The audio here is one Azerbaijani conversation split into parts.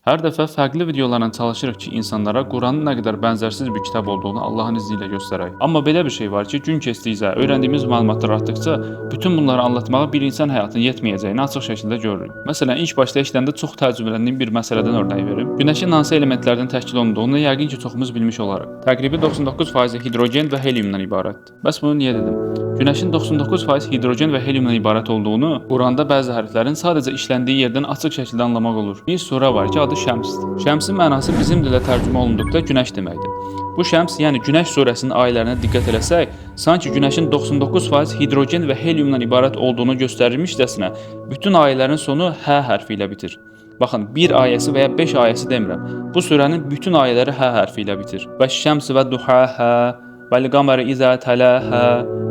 Hər dəfə fərqli videolarla çalışırıq ki, insanlara Quranın nə qədər bənzərsiz bir kitab olduğunu Allahın izni ilə göstərək. Amma belə bir şey var ki, gün keçdikcə, öyrəndiyimiz məlumatlar artdıqca bütün bunları anlatmağa bir insan həyatının yetməyəcəyini açıq şəkildə görürük. Məsələn, ilk başda işləndə çox təəccübləndiyim bir məsələdən örnək verim. Günəşin hansı elementlərdən təşkil olunduğunu yəqin ki, çoxumuz bilmiş olarıq. Təqribi 99% hidrogen və heliumdan ibarətdir. Bəs bunu niyə dedim? Günəşin 99% hidrogen və heliumdan ibarət olduğunu Quranda bəzi hərflərin sadəcə işləndiyi yerdən açıq şəkildə anlamaq olur. Bir sura var ki, adı Şəmsdir. Şəmsin mənası bizim dilə tərcümə olunduqda günəş deməkdir. Bu Şəms, yəni Günəş surəsinin ayələrinə diqqət eləsək, sanki Günəşin 99% hidrogen və heliumdan ibarət olduğunu göstərilmişcəsinə bütün ayələrin sonu H hərfi ilə bitir. Baxın, bir ayəsi və ya 5 ayəsi demirəm. Bu surənin bütün ayələri H hərfi ilə bitir. Və Şəms və duhahə vəl-qamər izə tələhə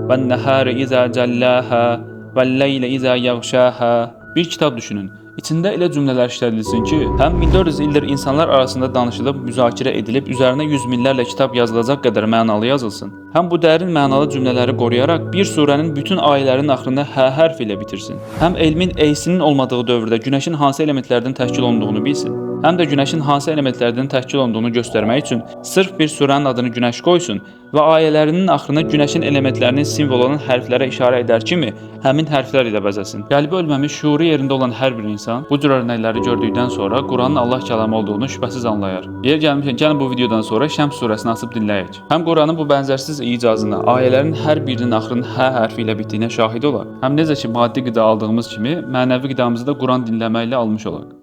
vən-nəhər izə cəlləhə vəl-leylə izə yəğşəhə. Bir kitab düşünün. İçində elə cümlələr işlədilsin ki, həm 1400 ildir insanlar arasında danışılıb, müzakirə edilib, üzərinə yüz minlərlə kitab yazılacaq qədər mənalı yazılsın. Həm bu dərin mənalı cümlələri qoruyaraq bir surənin bütün ayələrinin axırında H hərfi ilə bitirsin. Həm elmin eysinin olmadığı dövrdə günəşin hansı elementlərdən təşkil olunduğunu bilsin. Həm də günəşin hansı elementlərdən təşkil olunduğunu göstərmək üçün sırf bir surənin adını Günəş qoysun və ayələrinin axırına günəşin elementlərinin simvol olan hərflərə işarə edər kimi həmin hərflər ilə bəzəsin. Qəlbi ölməmiş, şuuru yerində olan hər bir insan bu cür örnəkləri gördükdən sonra Quranın Allah kəlamı olduğunu şübhəsiz anlayar. Yer gəlmişkən gəlin bu videodan sonra Şəms surəsini açıb dinləyək. Həm Quranın bu bənzərsiz icazına, ayələrin hər birinin axırının H hərfi ilə bitdiyinə şahid olaq. Həm necə ki maddi qida aldığımız kimi, mənəvi qidamızı da Quran dinləməklə almış olaq.